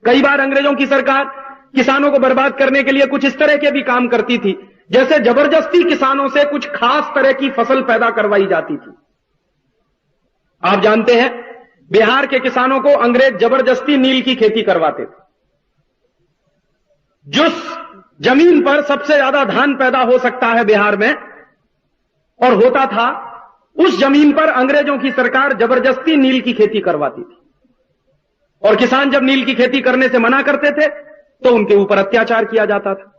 कई बार अंग्रेजों की सरकार किसानों को बर्बाद करने के लिए कुछ इस तरह के भी काम करती थी, जैसे जबरदस्ती किसानों से कुछ खास तरह की फसल पैदा करवाई जाती थी। आप जानते हैं, बिहार के किसानों को अंग्रेज जबरदस्ती नील की खेती करवाते थे। जिस जमीन पर सबसे ज्यादा धान पैदा हो सकता है बिहार में और होता था, उस जमीन पर अंग्रेजों की सरकार जबरदस्ती नील की खेती करवाती थी। और किसान जब नील की खेती करने से मना करते थे तो उनके ऊपर अत्याचार किया जाता था।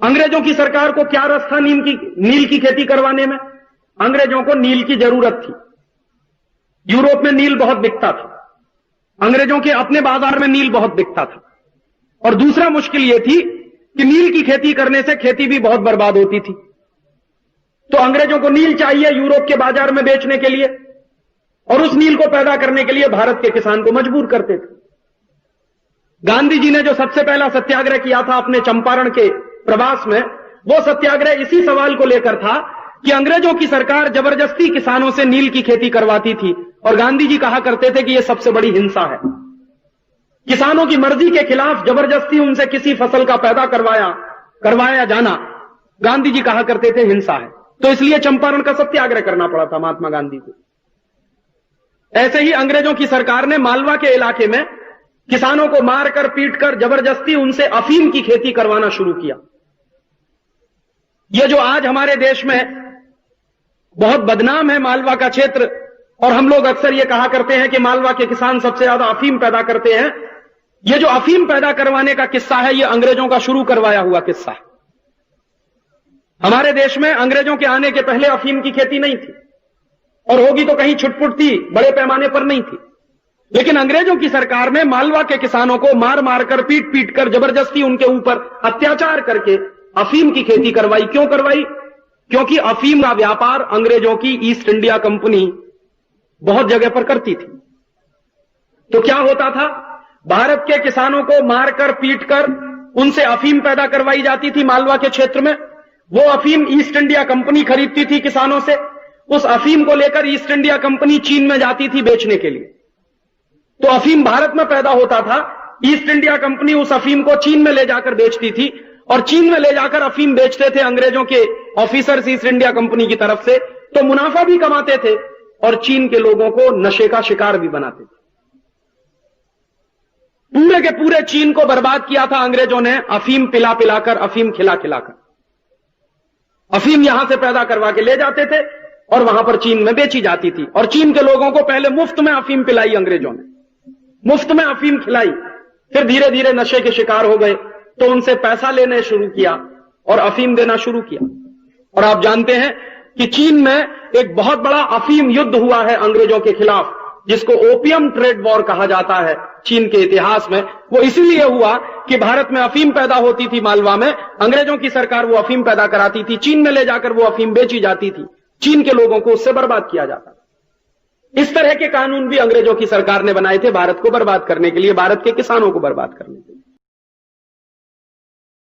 अंग्रेजों की सरकार को क्या रस था नील की खेती करवाने में? अंग्रेजों को नील की जरूरत थी। यूरोप में नील बहुत बिकता था, अंग्रेजों के अपने बाजार में नील बहुत बिकता था। और दूसरा मुश्किल यह थी कि नील की खेती करने से खेती भी बहुत बर्बाद होती थी। तो अंग्रेजों को नील चाहिए यूरोप के बाजार में बेचने के लिए, और उस नील को पैदा करने के लिए भारत के किसान को मजबूर करते थे। गांधी जी ने जो सबसे पहला सत्याग्रह किया था अपने चंपारण के प्रवास में, वो सत्याग्रह इसी सवाल को लेकर था कि अंग्रेजों की सरकार जबरदस्ती किसानों से नील की खेती करवाती थी। और गांधी जी कहा करते थे कि यह सबसे बड़ी हिंसा है। किसानों की मर्जी के खिलाफ जबरदस्ती उनसे किसी फसल का पैदा करवाया जाना, गांधी जी कहा करते थे हिंसा है। तो इसलिए चंपारण का सत्याग्रह करना पड़ा था महात्मा गांधी को। ऐसे ही अंग्रेजों की सरकार ने मालवा के इलाके में किसानों को मारकर पीटकर जबरदस्ती उनसे अफीम की खेती करवाना शुरू किया। यह जो आज हमारे देश में बहुत बदनाम है मालवा का क्षेत्र, और हम लोग अक्सर यह कहा करते हैं कि मालवा के किसान सबसे ज्यादा अफीम पैदा करते हैं, यह जो अफीम पैदा करवाने का किस्सा है, यह अंग्रेजों का शुरू करवाया हुआ किस्सा है। हमारे देश में अंग्रेजों के आने के पहले अफीम की खेती नहीं थी, और होगी तो कहीं छुटपुट थी, बड़े पैमाने पर नहीं थी। लेकिन अंग्रेजों की सरकार ने मालवा के किसानों को मार मारकर पीट कर जबरदस्ती उनके ऊपर अत्याचार करके अफीम की खेती करवाई। क्यों करवाई? क्योंकि अफीम का व्यापार अंग्रेजों की ईस्ट इंडिया कंपनी बहुत जगह पर करती थी। तो क्या होता था, भारत के किसानों को मारकर पीटकर उनसे अफीम पैदा करवाई जाती थी मालवा के क्षेत्र में। वो अफीम ईस्ट इंडिया कंपनी खरीदती थी किसानों से। उस अफीम को लेकर ईस्ट इंडिया कंपनी चीन में जाती थी बेचने के लिए। तो अफीम भारत में पैदा होता था, ईस्ट इंडिया कंपनी उस अफीम को चीन में ले जाकर बेचती थी, और चीन में ले जाकर अफीम बेचते थे अंग्रेजों के ऑफिसर्स ईस्ट इंडिया कंपनी की तरफ से। तो मुनाफा भी कमाते थे और चीन के लोगों को नशे का शिकार भी बनाते थे। पूरे के पूरे चीन को बर्बाद किया था अंग्रेजों ने अफीम पिलाकर, अफीम खिलाकर। अफीम यहां से पैदा करवा के ले जाते थे और वहां पर चीन में बेची जाती थी। और चीन के लोगों को पहले मुफ्त में अफीम पिलाई अंग्रेजों ने, मुफ्त में अफीम खिलाई। फिर धीरे धीरे नशे के शिकार हो गए तो उनसे पैसा लेने शुरू किया और अफीम देना शुरू किया। और आप जानते हैं कि चीन में एक बहुत बड़ा अफीम युद्ध हुआ है अंग्रेजों के खिलाफ, जिसको ओपियम ट्रेड वॉर कहा जाता है चीन के इतिहास में। वो इसीलिए हुआ कि भारत में अफीम पैदा होती थी मालवा में, अंग्रेजों की सरकार वो अफीम पैदा कराती थी, चीन में ले जाकर वो अफीम बेची जाती थी, चीन के लोगों को उससे बर्बाद किया जाता था। इस तरह के कानून भी अंग्रेजों की सरकार ने बनाए थे भारत को बर्बाद करने के लिए, भारत के किसानों को बर्बाद करने के लिए।